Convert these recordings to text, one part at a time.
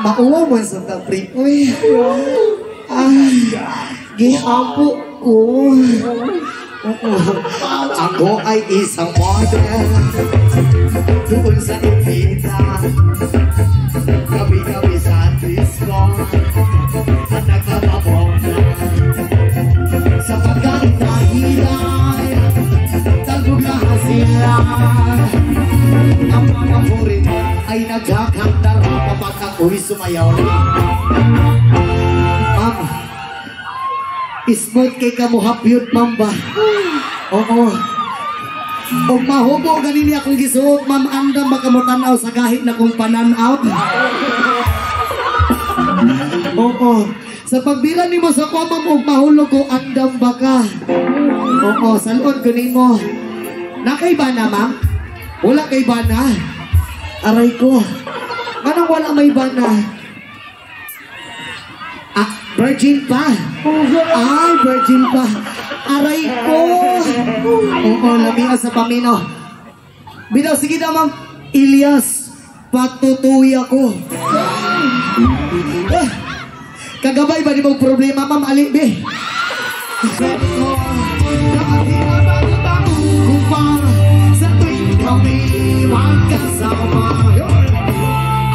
Mauwa mo sa tapri. Uy. Ay. Gihapo ko. Ako ay isang model. Doon sa Ipita. Gabi-gabi sa disco. At nagkakabongga. Sa pagkakitahilay. Tagog na sila. Ang mga purin ay nagkakandar kapag ako'y sumayaw. Ma'am, smooth kay kamuhapyot, ma'am ba? Oo. O mahubo ganini akong gisuot, ma'am, andam baka mo tanaw sa kahit na kong pananaw. Oo. Sa pagbila ni mo sa ko, ma'am, o mahulog ko, andam baka. Oo, salon ko ni mo. Nakay ba na, ma'am? Wala kay bana. Aray ko. Anong wala may bana? Ah, virgin pa. Ay, virgin pa. Aray ko. Oo, lamias sa pamino. Bitaw, sige na, ma'am. Ilyas, patutuwi ako. Kagabay ba di mong problema, ma'am? Alibi. Kami magkasama.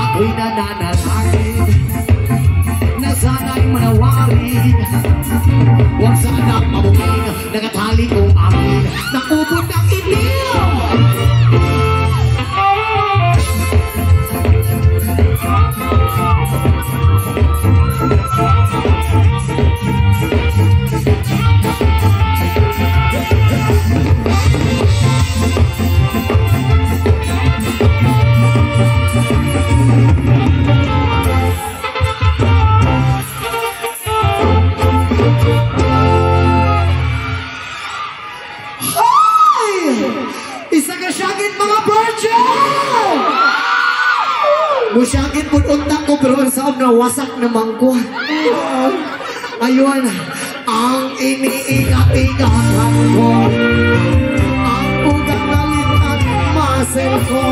Ako'y nananalangin na sana'y manawarin. Huwag sanang mabugin nagatali kong akin nakupot ang iliw. Musyakit po untak ko pero ang saab na wasak naman ko. Ayun, ang iniingat-ingatan ko, ang ugat-galit at muscle ko,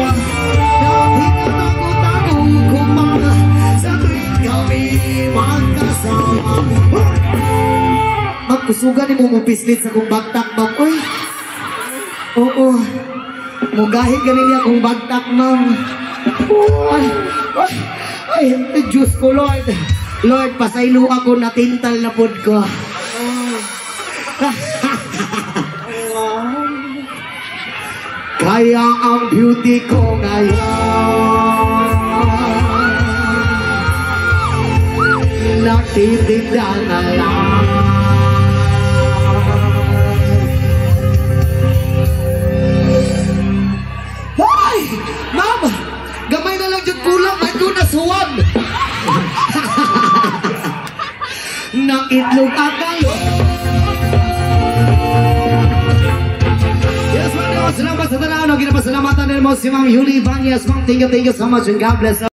dahil natakot-takot ko mga sa tuwing kami magkasama. Magkusugan ni mo pislit sa kong bagtak, ma'am. Uy, oo, mugahit ganin akong bagtak, ma'am. Ay, Diyos ko, Lord. Lord, pasaylo ako, natintal na pod ko. Kaya ang beauty ko ngayon natitinda na lang. Hoy! Ma'am! Gamay na lang dyan kulang, ay doon na suwag. Nang itlog at galon. Yes, salamat sa tanaw. Ginapasalamatan din mo si Ma'am Yuli Banyas. Ma'am, thank you so much and God bless.